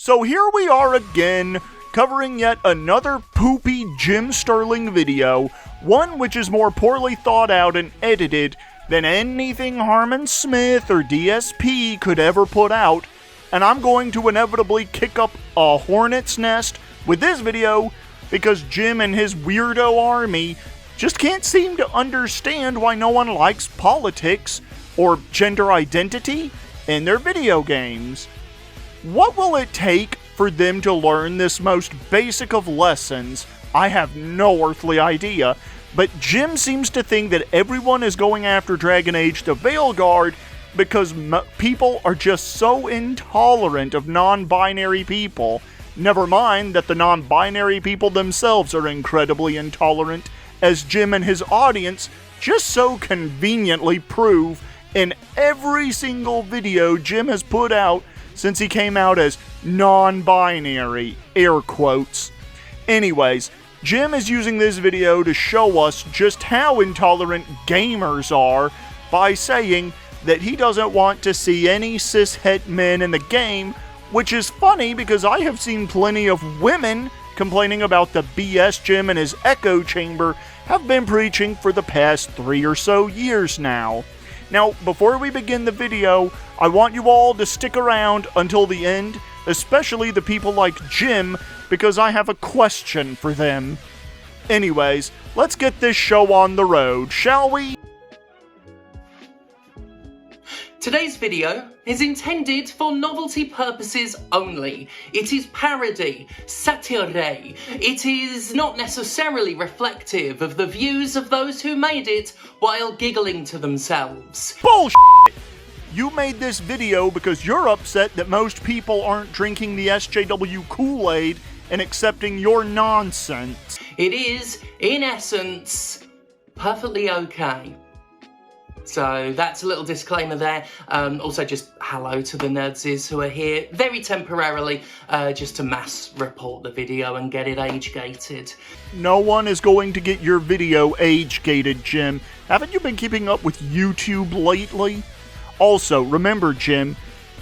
So here we are again, covering yet another poopy Jim Sterling video, one which is more poorly thought out and edited than anything Harmon Smith or DSP could ever put out, and I'm going to inevitably kick up a hornet's nest with this video because Jim and his weirdo army just can't seem to understand why no one likes politics or gender identity in their video games. What will it take for them to learn this most basic of lessons? I have no earthly idea, but Jim seems to think that everyone is going after Dragon Age the Veilguard because people are just so intolerant of non-binary people. Never mind that the non-binary people themselves are incredibly intolerant, as Jim and his audience just so conveniently prove in every single video Jim has put out since he came out as non-binary, air quotes. Anyways, Jim is using this video to show us just how intolerant gamers are by saying that he doesn't want to see any cishet men in the game, which is funny because I have seen plenty of women complaining about the BS Jim and his echo chamber have been preaching for the past 3 or so years now. Now, before we begin the video, I want you all to stick around until the end, especially the people like Jim, because I have a question for them. Anyways, let's get this show on the road, shall we? Today's video is intended for novelty purposes only. It is parody, satire. It is not necessarily reflective of the views of those who made it while giggling to themselves. Bullshit! You made this video because you're upset that most people aren't drinking the SJW Kool-Aid and accepting your nonsense. It is, in essence, perfectly okay. So that's a little disclaimer there. Also just hello to the nerdses who are here very temporarily just to mass report the video and get it age-gated. No one is going to get your video age-gated, Jim. Haven't you been keeping up with YouTube lately? Also, remember, Jim,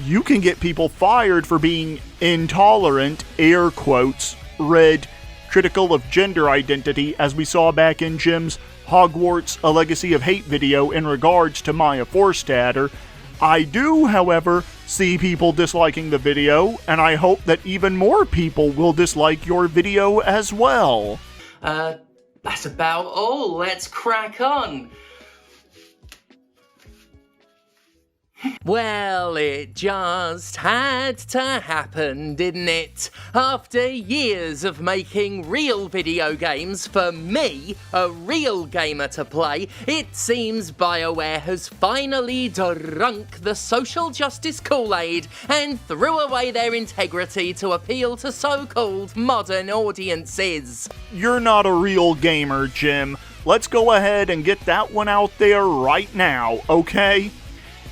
you can get people fired for being intolerant, air quotes, red, critical of gender identity, as we saw back in Jim's Hogwarts, A Legacy of Hate video in regards to Maya Forstater. I do, however, see people disliking the video, and I hope that even more people will dislike your video as well. That's about all. Let's crack on. Well, it just had to happen, didn't it? After years of making real video games for me, a real gamer to play, it seems BioWare has finally drunk the social justice Kool-Aid and threw away their integrity to appeal to so-called modern audiences. You're not a real gamer, Jim. Let's go ahead and get that one out there right now, okay?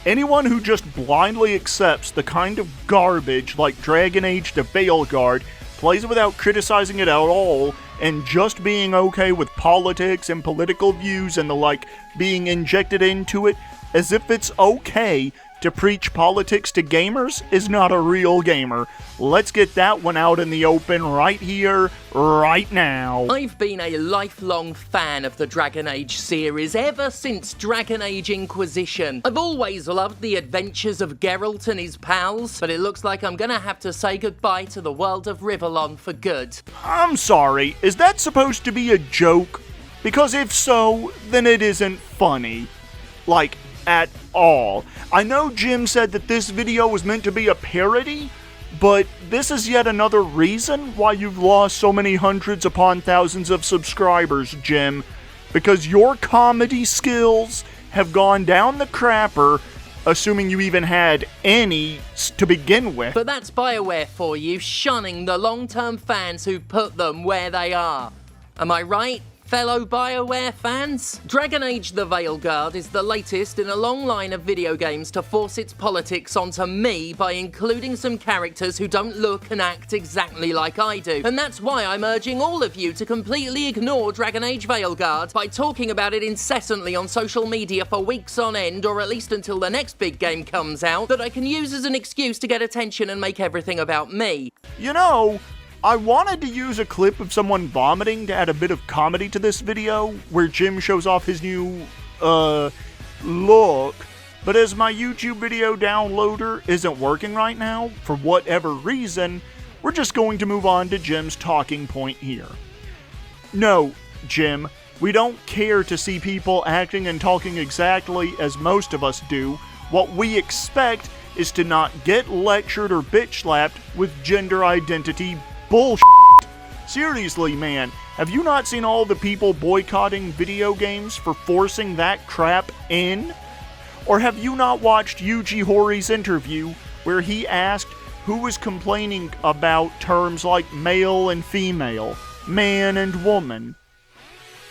Anyone who just blindly accepts the kind of garbage like Dragon Age the Veilguard, plays without criticizing it at all, and just being okay with politics and political views and the like being injected into it as if it's okay to preach politics to gamers is not a real gamer. Let's get that one out in the open right here, right now. I've been a lifelong fan of the Dragon Age series ever since Dragon Age Inquisition. I've always loved the adventures of Geralt and his pals, but it looks like I'm gonna have to say goodbye to the world of Rivellon for good. I'm sorry, is that supposed to be a joke? Because if so, then it isn't funny. Like, at all. I know Jim said that this video was meant to be a parody, but this is yet another reason why you've lost so many hundreds upon thousands of subscribers, Jim. Because your comedy skills have gone down the crapper, assuming you even had any to begin with. But that's BioWare for you, shunning the long-term fans who put them where they are. Am I right? fellow BioWare fans? Dragon Age the Veilguard is the latest in a long line of video games to force its politics onto me by including some characters who don't look and act exactly like I do. And that's why I'm urging all of you to completely ignore Dragon Age Veilguard by talking about it incessantly on social media for weeks on end, or at least until the next big game comes out that I can use as an excuse to get attention and make everything about me. You know, I wanted to use a clip of someone vomiting to add a bit of comedy to this video, where Jim shows off his new, look, but as my YouTube video downloader isn't working right now, for whatever reason, we're just going to move on to Jim's talking point here. No, Jim, we don't care to see people acting and talking exactly as most of us do. What we expect is to not get lectured or bitch-slapped with gender identity bullshit. Seriously, man, have you not seen all the people boycotting video games for forcing that crap in? Or have you not watched Yuji Hoari's interview where he asked who was complaining about terms like male and female, man and woman?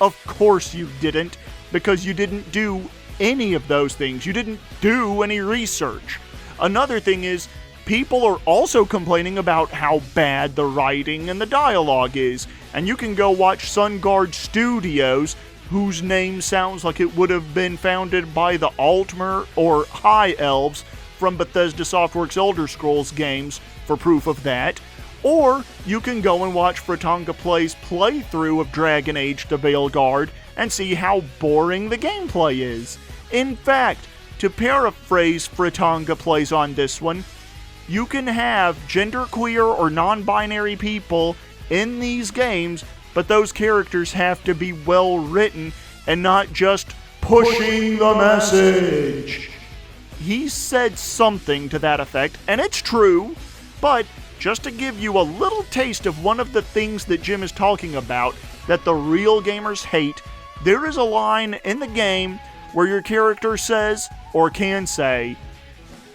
Of course you didn't, because you didn't do any of those things. You didn't do any research. Another thing is, people are also complaining about how bad the writing and the dialogue is, and you can go watch SunGuard Studios, whose name sounds like it would have been founded by the Altmer or High Elves from Bethesda Softworks Elder Scrolls games, for proof of that. Or you can go and watch Fratanga Play's playthrough of Dragon Age the Veilguard and see how boring the gameplay is. In fact, to paraphrase Fratanga Plays on this one, you can have genderqueer or non-binary people in these games, but those characters have to be well written and not just pushing the message. He said something to that effect, and it's true, but just to give you a little taste of one of the things that Jim is talking about that the real gamers hate, there is a line in the game where your character says, or can say,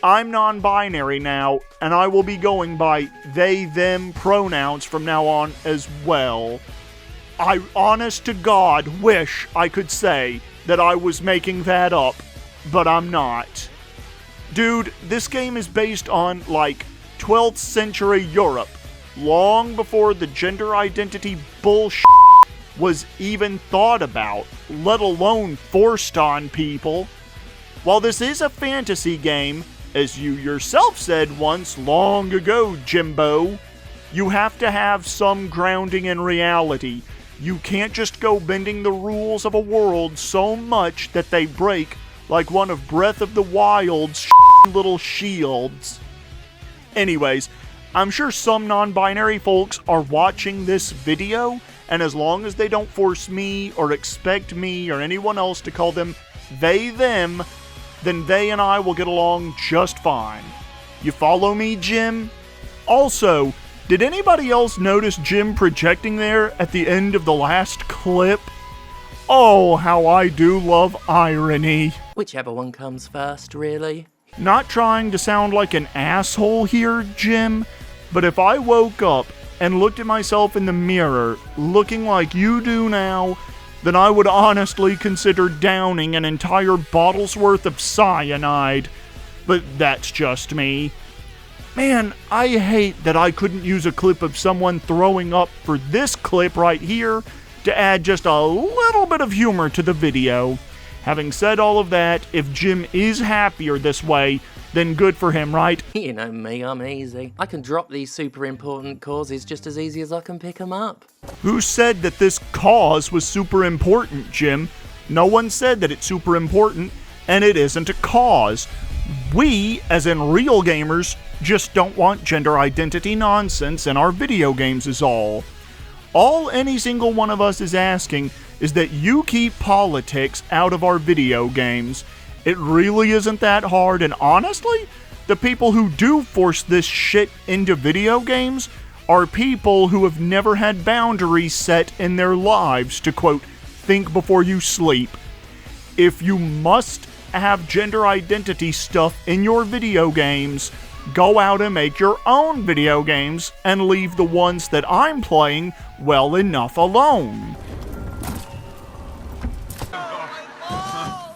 "I'm non-binary now, and I will be going by they/them pronouns from now on as well." I honest to God wish I could say that I was making that up, but I'm not. Dude, this game is based on, like, 12th century Europe, long before the gender identity bullshit was even thought about, let alone forced on people. While this is a fantasy game, as you yourself said once long ago, Jimbo, you have to have some grounding in reality. You can't just go bending the rules of a world so much that they break like one of Breath of the Wild's little shields. Anyways, I'm sure some non-binary folks are watching this video, and as long as they don't force me or expect me or anyone else to call them they/them, then they and I will get along just fine. You follow me, Jim? Also, did anybody else notice Jim projecting there at the end of the last clip? Oh, how I do love irony. Whichever one comes first, really. Not trying to sound like an asshole here, Jim, but if I woke up and looked at myself in the mirror looking like you do now, then I would honestly consider downing an entire bottle's worth of cyanide. But that's just me. Man, I hate that I couldn't use a clip of someone throwing up for this clip right here to add just a little bit of humor to the video. Having said all of that, if Jim is happier this way, then good for him, right? You know me, I'm easy. I can drop these super important causes just as easy as I can pick them up. Who said that this cause was super important, Jim? No one said that it's super important, and it isn't a cause. We, as in real gamers, just don't want gender identity nonsense in our video games is all. All any single one of us is asking is that you keep politics out of our video games. It really isn't that hard, and honestly, the people who do force this shit into video games are people who have never had boundaries set in their lives to, quote, think before you sleep. If you must have gender identity stuff in your video games, go out and make your own video games and leave the ones that I'm playing well enough alone.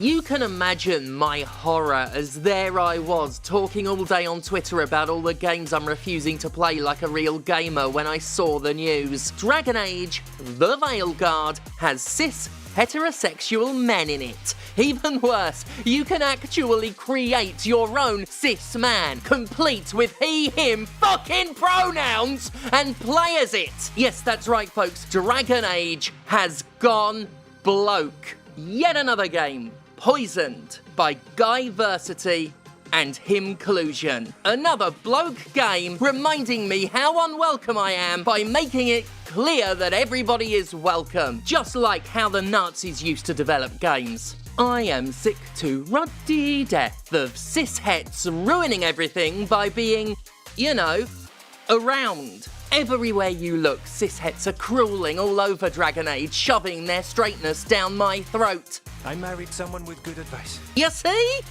You can imagine my horror as there I was talking all day on Twitter about all the games I'm refusing to play like a real gamer when I saw the news. Dragon Age, The Veilguard, has cis heterosexual men in it. Even worse, you can actually create your own cis man, complete with he, him fucking pronouns, and play as it. Yes, that's right folks, Dragon Age has gone bloke. Yet another game poisoned by Guyversity and Himclusion. Another bloke game reminding me how unwelcome I am by making it clear that everybody is welcome, just like how the Nazis used to develop games. I am sick to ruddy death of cis-hets ruining everything by being, you know, around. Everywhere you look, cis-hets are crawling all over Dragon Age, shoving their straightness down my throat. I married someone with good advice. You see?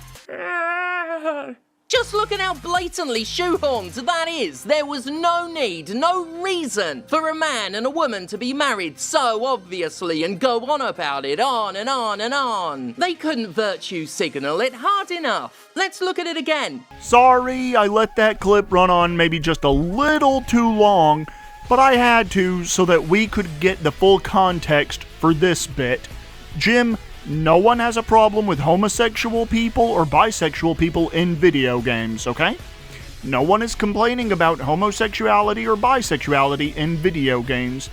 Just look at how blatantly shoehorned that is. There was no need, no reason for a man and a woman to be married so obviously and go on about it on and on and on. They couldn't virtue signal it hard enough. Let's look at it again. Sorry, I let that clip run on maybe just a little too long, but I had to so that we could get the full context for this bit. Jim, no one has a problem with homosexual people or bisexual people in video games, okay? No one is complaining about homosexuality or bisexuality in video games.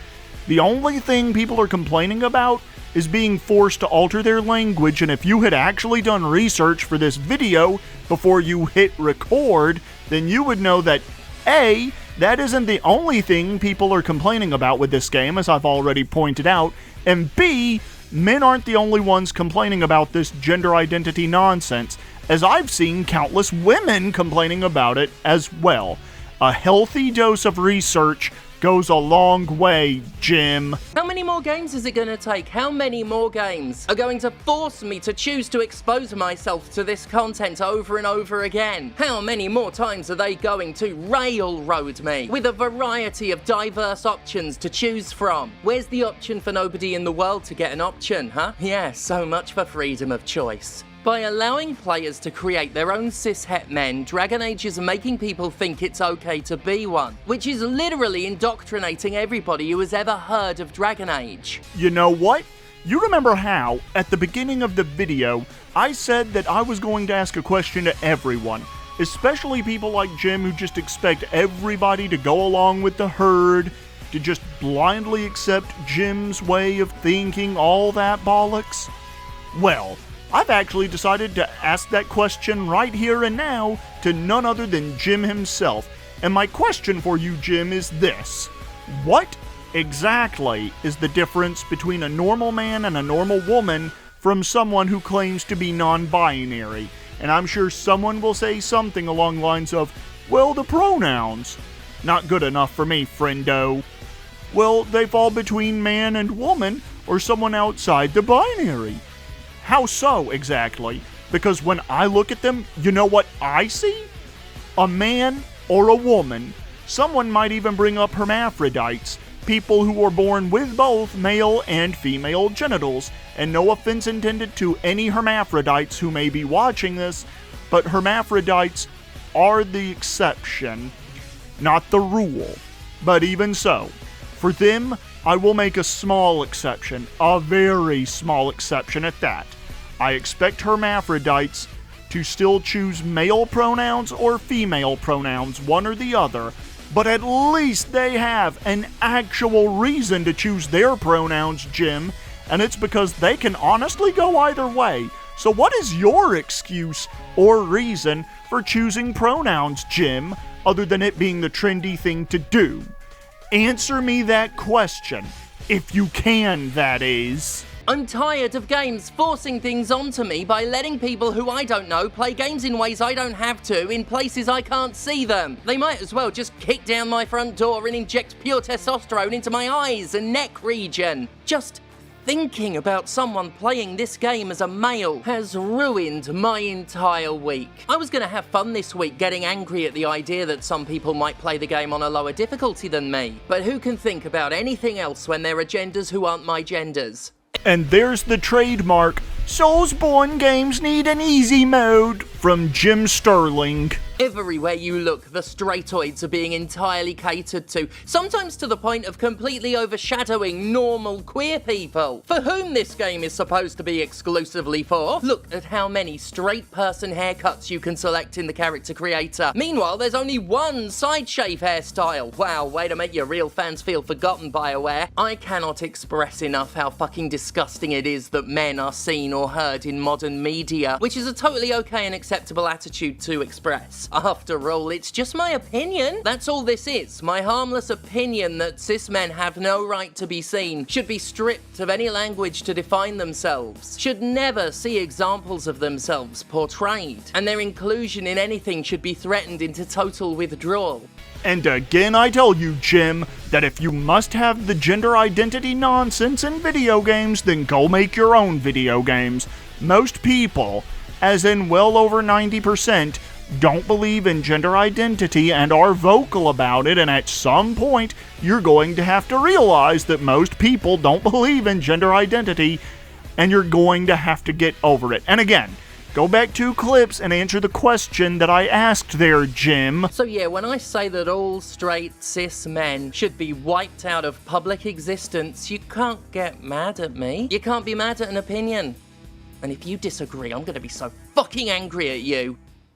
The only thing people are complaining about is being forced to alter their language, and if you had actually done research for this video before you hit record, then you would know that A, that isn't the only thing people are complaining about with this game, as I've already pointed out, and B, men aren't the only ones complaining about this gender identity nonsense, as I've seen countless women complaining about it as well. A healthy dose of research goes a long way, Jim. How many more games is it going to take? How many more games are going to force me to choose to expose myself to this content over and over again? How many more times are they going to railroad me with a variety of diverse options to choose from? Where's the option for nobody in the world to get an option, huh? Yeah, so much for freedom of choice. By allowing players to create their own cis-het men, Dragon Age is making people think it's okay to be one, which is literally indoctrinating everybody who has ever heard of Dragon Age. You know what? You remember how, at the beginning of the video, I said that I was going to ask a question to everyone, especially people like Jim who just expect everybody to go along with the herd, to just blindly accept Jim's way of thinking, all that bollocks? Well, I've actually decided to ask that question right here and now to none other than Jim himself. And my question for you, Jim, is this. What exactly is the difference between a normal man and a normal woman from someone who claims to be non-binary? And I'm sure someone will say something along the lines of, well, the pronouns. Not good enough for me, friendo. Well, they fall between man and woman or someone outside the binary. How so, exactly? Because when I look at them, you know what I see? A man or a woman. Someone might even bring up hermaphrodites, people who are born with both male and female genitals. And no offense intended to any hermaphrodites who may be watching this, but hermaphrodites are the exception, not the rule. But even so, for them, I will make a small exception, a very small exception at that. I expect hermaphrodites to still choose male pronouns or female pronouns, one or the other, but at least they have an actual reason to choose their pronouns, Jim, and it's because they can honestly go either way. So what is your excuse or reason for choosing pronouns, Jim, other than it being the trendy thing to do? Answer me that question, if you can, that is. I'm tired of games forcing things onto me by letting people who I don't know play games in ways I don't have to, in places I can't see them. They might as well just kick down my front door and inject pure testosterone into my eyes and neck region. Just thinking about someone playing this game as a male has ruined my entire week. I was gonna have fun this week getting angry at the idea that some people might play the game on a lower difficulty than me, but who can think about anything else when there are genders who aren't my genders? And there's the trademark Soulsborne games need an easy mode from Jim Sterling. Everywhere you look, the straightoids are being entirely catered to, sometimes to the point of completely overshadowing normal queer people, for whom this game is supposed to be exclusively for. Look at how many straight person haircuts you can select in the character creator. Meanwhile, there's only one side shave hairstyle. Wow, way to make your real fans feel forgotten, BioWare. I cannot express enough how fucking disgusting it is that men are seen or heard in modern media, which is a totally okay and acceptable attitude to express. After all, it's just my opinion. That's all this is. My harmless opinion that cis men have no right to be seen, should be stripped of any language to define themselves, should never see examples of themselves portrayed, and their inclusion in anything should be threatened into total withdrawal. And again, I tell you, Jim, that if you must have the gender identity nonsense in video games, then go make your own video games. Most people, as in well over 90%, don't believe in gender identity and are vocal about it, and at some point, you're going to have to realize that most people don't believe in gender identity, and you're going to have to get over it. And again, go back 2 clips and answer the question that I asked there, Jim. So yeah, when I say that all straight cis men should be wiped out of public existence, you can't get mad at me. You can't be mad at an opinion. And if you disagree, I'm gonna be so fucking angry at you.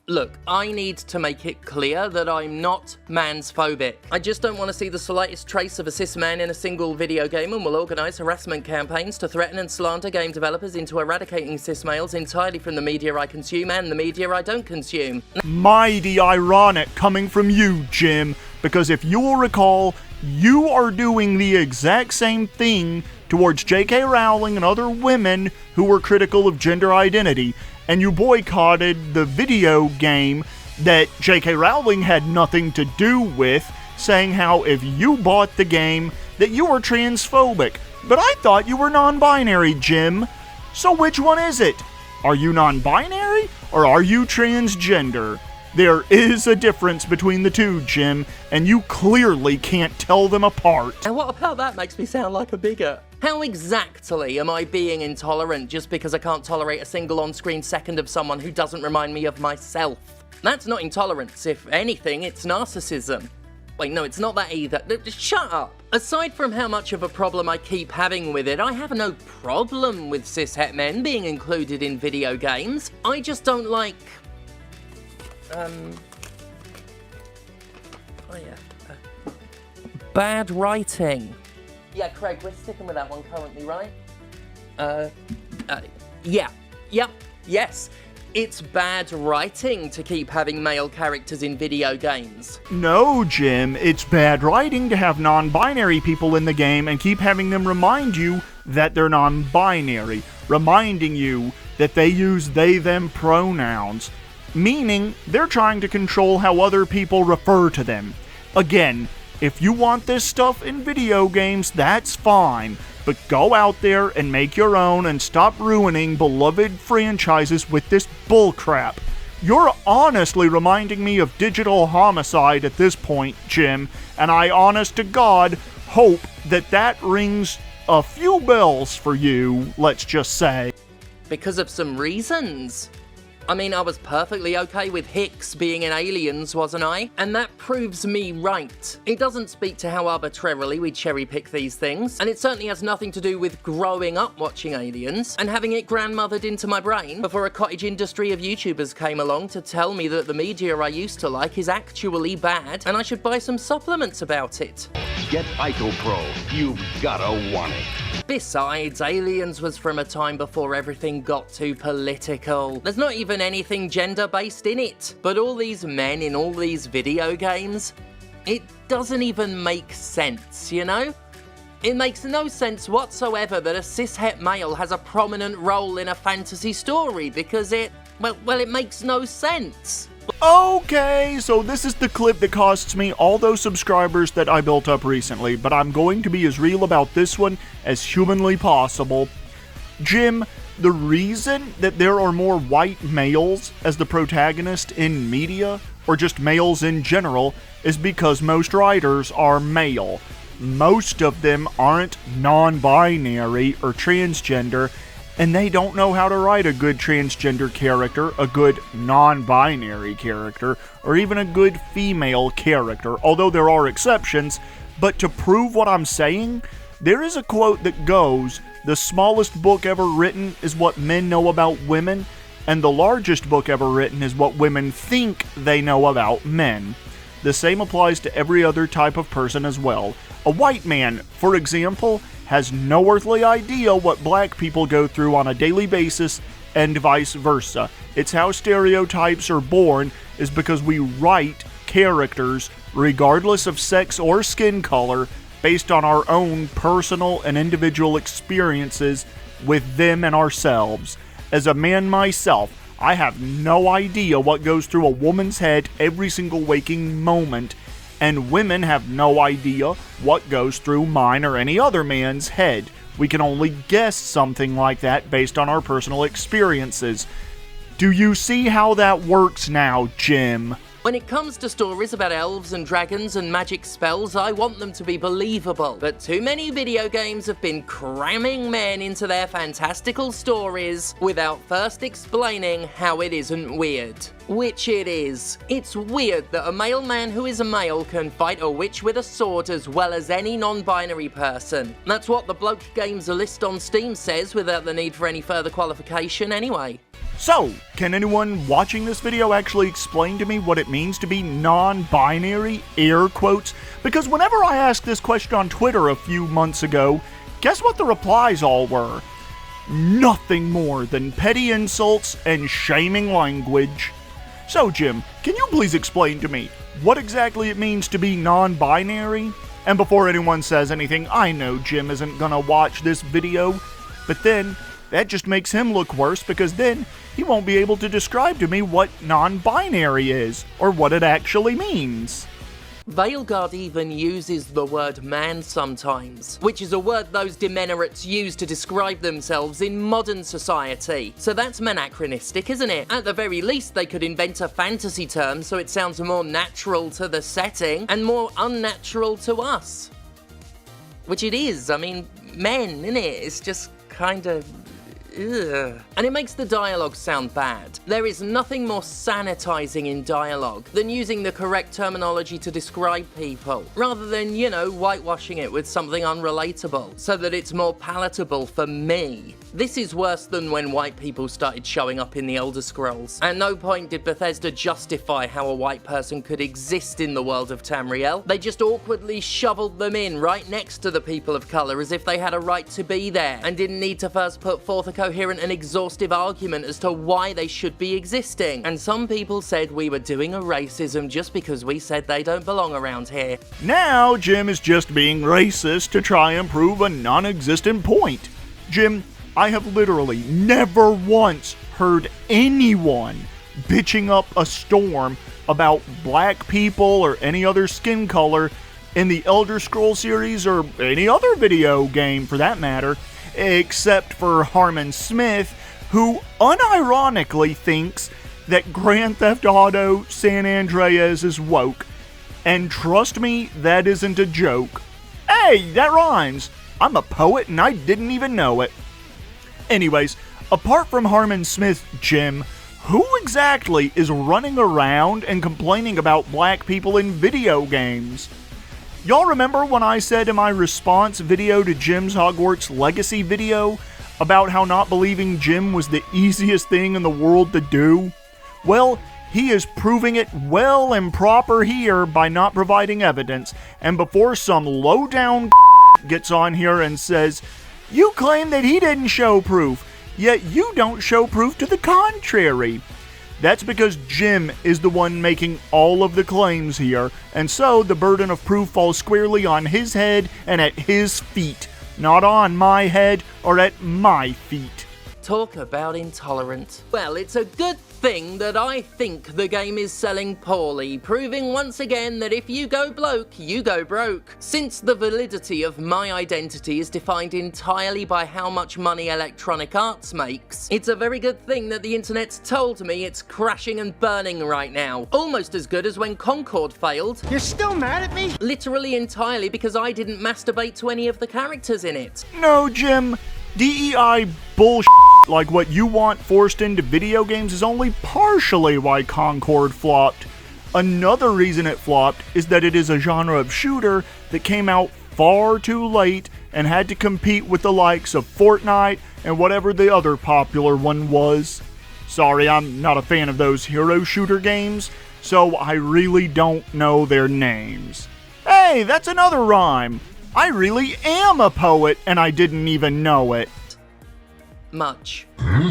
Look, I need to make it clear that I'm not mansphobic. I just don't want to see the slightest trace of a cis man in a single video game, and will organise harassment campaigns to threaten and slander game developers into eradicating cis males entirely from the media I consume and the media I don't consume. Mighty ironic coming from you, Jim, because if you will recall, you are doing the exact same thing towards J.K. Rowling and other women who were critical of gender identity, and you boycotted the video game that J.K. Rowling had nothing to do with, saying how if you bought the game that you were transphobic. But I thought you were non-binary, Jim. So which one is it? Are you non-binary or are you transgender? There is a difference between the two, Jim, and you clearly can't tell them apart. And what about that makes me sound like a bigot? How exactly am I being intolerant just because I can't tolerate a single on-screen second of someone who doesn't remind me of myself? That's not intolerance. If anything, it's narcissism. Wait, no, it's not that either. Shut up. Aside from how much of a problem I keep having with it, I have no problem with cis-het men being included in video games. I just don't like... bad writing. Yeah, Craig, we're sticking with that one currently, right? Yes. It's bad writing to keep having male characters in video games. No, Jim, it's bad writing to have non-binary people in the game and keep having them remind you that they're non-binary, reminding you that they use they-them pronouns, meaning they're trying to control how other people refer to them. Again, if you want this stuff in video games, that's fine, but go out there and make your own and stop ruining beloved franchises with this bullcrap. You're honestly reminding me of Digital Homicide at this point, Jim, and I honest to God hope that that rings a few bells for you, let's just say. Because of some reasons. I mean, I was perfectly okay with Hicks being in Aliens, wasn't I? And that proves me right. It doesn't speak to how arbitrarily we cherry-pick these things, and it certainly has nothing to do with growing up watching Aliens and having it grandmothered into my brain before a cottage industry of YouTubers came along to tell me that the media I used to like is actually bad and I should buy some supplements about it. Get IcoPro. You've gotta want it. Besides, Aliens was from a time before everything got too political. There's not even anything gender-based in it. But all these men in all these video games, it doesn't even make sense, you know? It makes no sense whatsoever that a cishet male has a prominent role in a fantasy story because it makes no sense. Okay, so this is the clip that costs me all those subscribers that I built up recently, but I'm going to be as real about this one as humanly possible. Jim, the reason that there are more white males as the protagonist in media, or just males in general, is because most writers are male. Most of them aren't non-binary or transgender, and they don't know how to write a good transgender character, a good non-binary character, or even a good female character, although there are exceptions. But to prove what I'm saying, there is a quote that goes, "The smallest book ever written is what men know about women, and the largest book ever written is what women think they know about men." The same applies to every other type of person as well. A white man, for example, has no earthly idea what black people go through on a daily basis, and vice versa. It's how stereotypes are born, is because we write characters, regardless of sex or skin color, based on our own personal and individual experiences with them and ourselves. As a man myself, I have no idea what goes through a woman's head every single waking moment, and women have no idea what goes through mine or any other man's head. We can only guess something like that based on our personal experiences. Do you see how that works now, Jim? When it comes to stories about elves and dragons and magic spells, I want them to be believable. But too many video games have been cramming men into their fantastical stories without first explaining how it isn't weird. Which it is. It's weird that a male man who is a male can fight a witch with a sword as well as any non-binary person. That's what the Bloke Games list on Steam says without the need for any further qualification anyway. So, can anyone watching this video actually explain to me what it means to be non-binary, air quotes? Because whenever I asked this question on Twitter a few months ago, guess what the replies all were? Nothing more than petty insults and shaming language. So Jim, can you please explain to me what exactly it means to be non-binary? And before anyone says anything, I know Jim isn't gonna watch this video, but then that just makes him look worse, because then he won't be able to describe to me what non-binary is, or what it actually means. Veilguard even uses the word man sometimes, which is a word those degenerates use to describe themselves in modern society. So that's anachronistic, isn't it? At the very least, they could invent a fantasy term so it sounds more natural to the setting and more unnatural to us. Which it is. I mean, men, innit? It's just kind of... ugh. And it makes the dialogue sound bad. There is nothing more sanitizing in dialogue than using the correct terminology to describe people, rather than, you know, whitewashing it with something unrelatable, so that it's more palatable for me. This is worse than when white people started showing up in the Elder Scrolls. At no point did Bethesda justify how a white person could exist in the world of Tamriel. They just awkwardly shoveled them in right next to the people of colour as if they had a right to be there, and didn't need to first put forth a coherent and exhaustive argument as to why they should be existing. And some people said we were doing a racism just because we said they don't belong around here. Now Jim is just being racist to try and prove a non-existent point. Jim, I have literally never once heard anyone bitching up a storm about black people or any other skin color in the Elder Scrolls series, or any other video game for that matter, except for Harmon Smith, who unironically thinks that Grand Theft Auto San Andreas is woke. And trust me, that isn't a joke. Hey, that rhymes! I'm a poet and I didn't even know it. Anyways, apart from Harmon Smith, Jim, who exactly is running around and complaining about black people in video games? Y'all remember when I said in my response video to Jim's Hogwarts Legacy video about how not believing Jim was the easiest thing in the world to do? Well, he is proving it well and proper here by not providing evidence, and before some low-down gets on here and says, "You claim that he didn't show proof, yet you don't show proof to the contrary." That's because Jim is the one making all of the claims here, and so the burden of proof falls squarely on his head and at his feet, not on my head or at my feet. Talk about intolerant. Well, it's a good thing that I think the game is selling poorly, proving once again that if you go bloke, you go broke. Since the validity of my identity is defined entirely by how much money Electronic Arts makes, it's a very good thing that the internet's told me it's crashing and burning right now. Almost as good as when Concord failed. You're still mad at me? Literally entirely because I didn't masturbate to any of the characters in it. No, Jim, DEI bullshit like what you want forced into video games is only partially why Concord flopped. Another reason it flopped is that it is a genre of shooter that came out far too late and had to compete with the likes of Fortnite and whatever the other popular one was. Sorry, I'm not a fan of those hero shooter games, so I really don't know their names. Hey, that's another rhyme! I really am a poet and I didn't even know it. Much.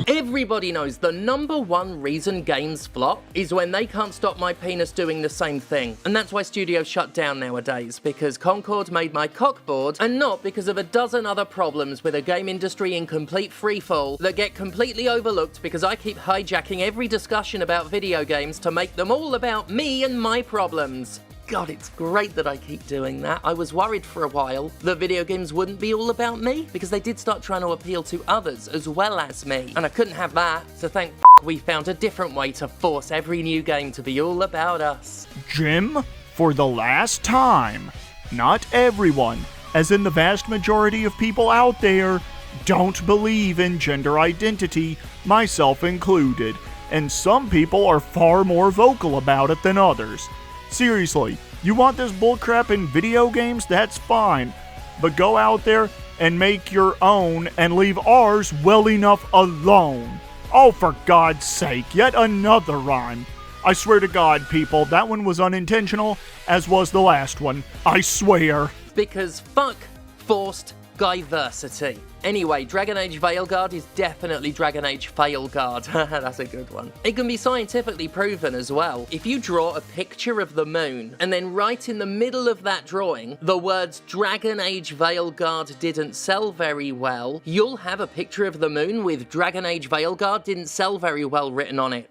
Everybody knows the number one reason games flop is when they can't stop my penis doing the same thing. And that's why studios shut down nowadays, because Concord made my cock bored, and not because of a dozen other problems with a game industry in complete freefall that get completely overlooked because I keep hijacking every discussion about video games to make them all about me and my problems. God, it's great that I keep doing that. I was worried for a while that video games wouldn't be all about me, because they did start trying to appeal to others as well as me. And I couldn't have that, so thank we found a different way to force every new game to be all about us. Jim, for the last time, not everyone, as in the vast majority of people out there, don't believe in gender identity, myself included, and some people are far more vocal about it than others. Seriously, you want this bullcrap in video games? That's fine. But go out there and make your own and leave ours well enough alone. Oh, for God's sake, yet another rhyme. I swear to God, people, that one was unintentional, as was the last one. I swear. Because fuck forced diversity. Anyway, Dragon Age Veilguard is definitely Dragon Age Failguard. That's a good one. It can be scientifically proven as well. If you draw a picture of the moon, and then right in the middle of that drawing, the words Dragon Age Veilguard didn't sell very well, you'll have a picture of the moon with Dragon Age Veilguard didn't sell very well written on it.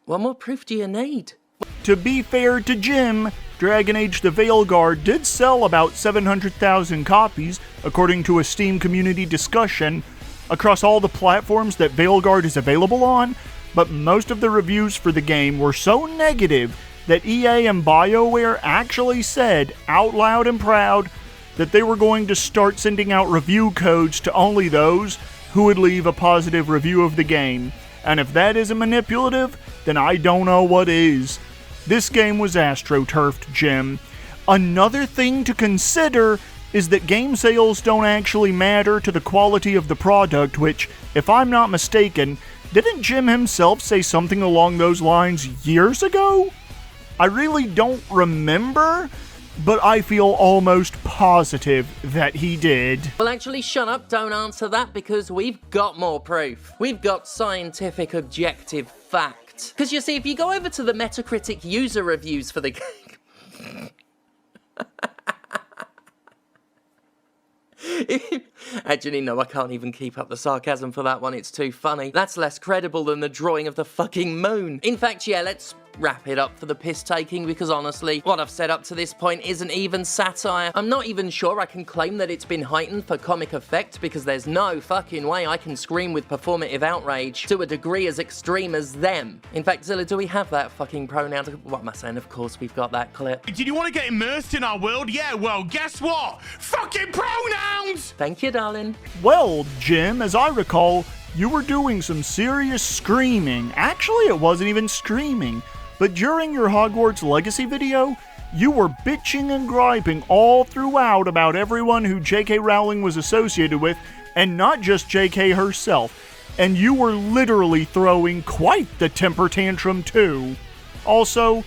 What more proof do you need? To be fair to Jim, Dragon Age the Veilguard did sell about 700,000 copies, according to a Steam community discussion, across all the platforms that Veilguard is available on, but most of the reviews for the game were so negative that EA and BioWare actually said, out loud and proud, that they were going to start sending out review codes to only those who would leave a positive review of the game. And if that isn't manipulative, then I don't know what is. This game was astroturfed, Jim. Another thing to consider is that game sales don't actually matter to the quality of the product, which, if I'm not mistaken, didn't Jim himself say something along those lines years ago? I really don't remember, but I feel almost positive that he did. Well, actually, shut up, don't answer that, because we've got more proof. We've got scientific objective facts. Because you see, if you go over to the Metacritic user reviews for the game... Actually, no, I can't even keep up the sarcasm for that one, it's too funny. That's less credible than the drawing of the fucking moon. In fact, yeah, let's wrap it up for the piss-taking, because honestly, what I've said up to this point isn't even satire. I'm not even sure I can claim that it's been heightened for comic effect, because there's no fucking way I can scream with performative outrage to a degree as extreme as them. In fact, Zilla, do we have that fucking pronoun? What am I saying? Of course we've got that clip. Did you want to get immersed in our world? Yeah, well, guess what? Fucking pronouns! Thank you, darling. Well, Jim, as I recall, you were doing some serious screaming. Actually, it wasn't even screaming. But during your Hogwarts Legacy video, you were bitching and griping all throughout about everyone who J.K. Rowling was associated with, and not just J.K. herself. And you were literally throwing quite the temper tantrum too. Also,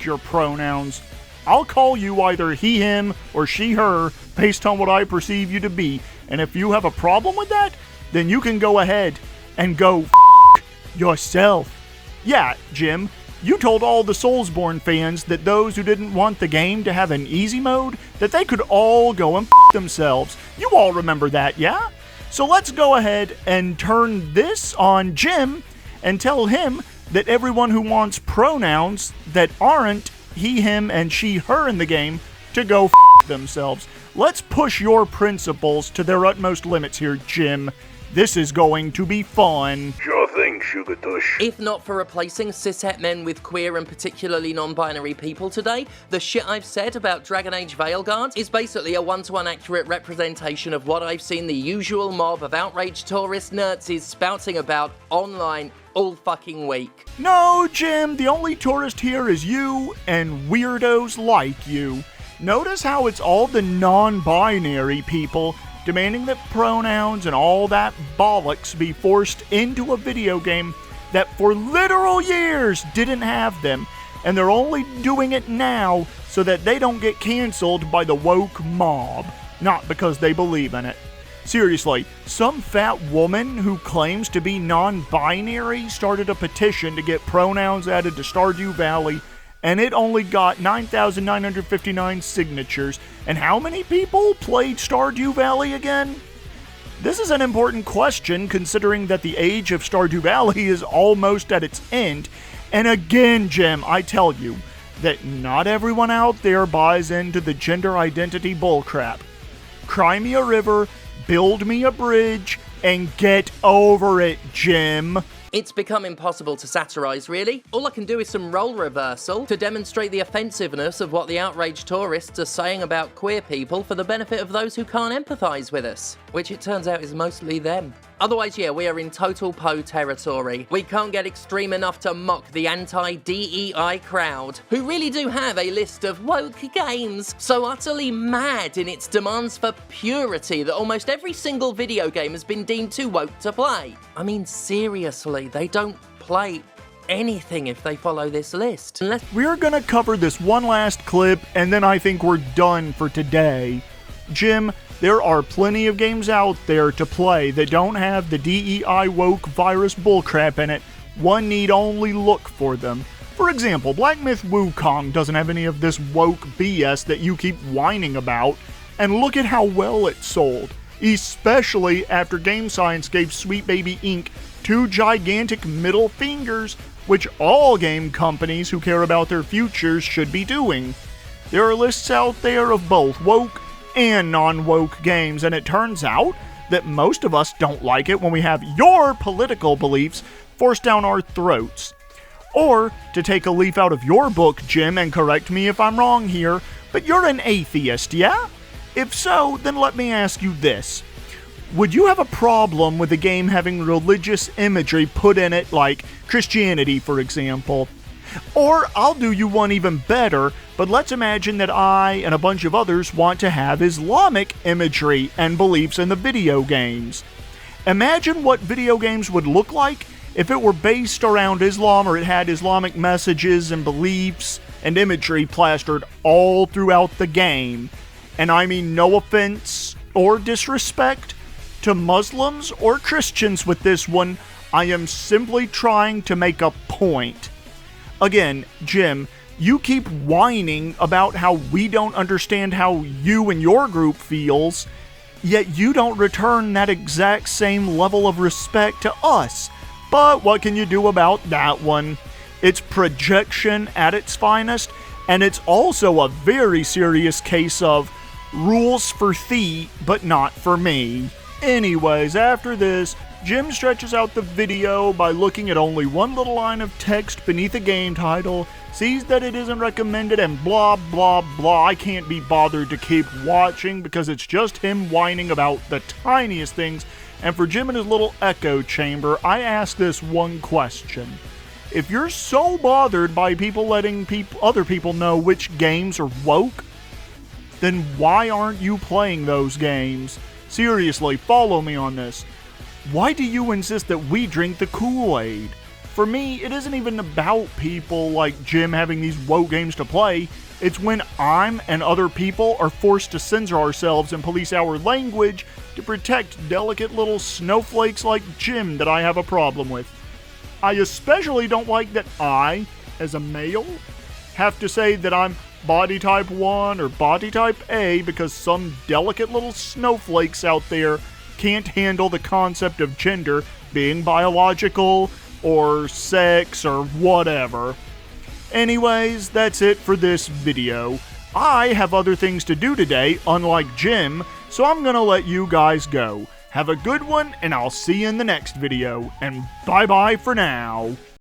your pronouns. I'll call you either he, him, or she, her, based on what I perceive you to be. And if you have a problem with that, then you can go ahead and go yourself. Yeah, Jim. You told all the Soulsborne fans that those who didn't want the game to have an easy mode, that they could all go and themselves. You all remember that, yeah? So let's go ahead and turn this on Jim and tell him that everyone who wants pronouns that aren't he, him, and she, her in the game to go themselves. Let's push your principles to their utmost limits here, Jim. This is going to be fun. Sure thing, Sugar Tush. If not for replacing cishet men with queer and particularly non-binary people today, the shit I've said about Dragon Age Veilguard is basically a one-to-one accurate representation of what I've seen the usual mob of outraged tourist nerds spouting about online all fucking week. No, Jim, the only tourist here is you and weirdos like you. Notice how it's all the non-binary people demanding that pronouns and all that bollocks be forced into a video game that for literal years didn't have them, and they're only doing it now so that they don't get canceled by the woke mob, not because they believe in it. Seriously, some fat woman who claims to be non-binary started a petition to get pronouns added to Stardew Valley, and it only got 9,959 signatures. And how many people played Stardew Valley again? This is an important question considering that the age of Stardew Valley is almost at its end. And again, Jim, I tell you that not everyone out there buys into the gender identity bullcrap. Cry me a river, build me a bridge, and get over it, Jim. It's become impossible to satirize, really. All I can do is some role reversal to demonstrate the offensiveness of what the outraged tourists are saying about queer people for the benefit of those who can't empathise with us, which it turns out is mostly them. Otherwise, yeah, we are in total Poe territory. We can't get extreme enough to mock the anti-DEI crowd, who really do have a list of woke games so utterly mad in its demands for purity that almost every single video game has been deemed too woke to play. I mean, seriously, they don't play anything if they follow this list. We're gonna cover this one last clip, and then I think we're done for today. Jim, there are plenty of games out there to play that don't have the DEI woke virus bullcrap in it. One need only look for them. For example, Black Myth Wukong doesn't have any of this woke BS that you keep whining about, and look at how well it sold, especially after Game Science gave Sweet Baby Inc. 2 gigantic middle fingers, which all game companies who care about their futures should be doing. There are lists out there of both woke and non-woke games, and it turns out that most of us don't like it when we have your political beliefs forced down our throats. Or, to take a leaf out of your book, Jim, and correct me if I'm wrong here, but you're an atheist, yeah? If so, then let me ask you this. Would you have a problem with a game having religious imagery put in it, like Christianity, for example? Or, I'll do you one even better, but let's imagine that I and a bunch of others want to have Islamic imagery and beliefs in the video games. Imagine what video games would look like if it were based around Islam, or it had Islamic messages and beliefs and imagery plastered all throughout the game. And I mean no offense or disrespect to Muslims or Christians with this one. I am simply trying to make a point. Again, Jim, you keep whining about how we don't understand how you and your group feels, yet you don't return that exact same level of respect to us. But what can you do about that one? It's projection at its finest, and it's also a very serious case of rules for thee, but not for me. Anyways, after this, Jim stretches out the video by looking at only one little line of text beneath a game title, sees that it isn't recommended, and blah blah blah. I can't be bothered to keep watching because it's just him whining about the tiniest things. And for Jim and his little echo chamber, I ask this one question. If you're so bothered by people letting other people know which games are woke, then why aren't you playing those games? Seriously, follow me on this. Why do you insist that we drink the Kool-Aid? For me, it isn't even about people like Jim having these woke games to play. It's when I'm and other people are forced to censor ourselves and police our language to protect delicate little snowflakes like Jim that I have a problem with. I especially don't like that I, as a male, have to say that I'm body type 1 or body type A because some delicate little snowflakes out there can't handle the concept of gender being biological or sex or whatever. Anyways, that's it for this video. I have other things to do today, unlike Jim, so I'm gonna let you guys go. Have a good one, and I'll see you in the next video, and bye-bye for now.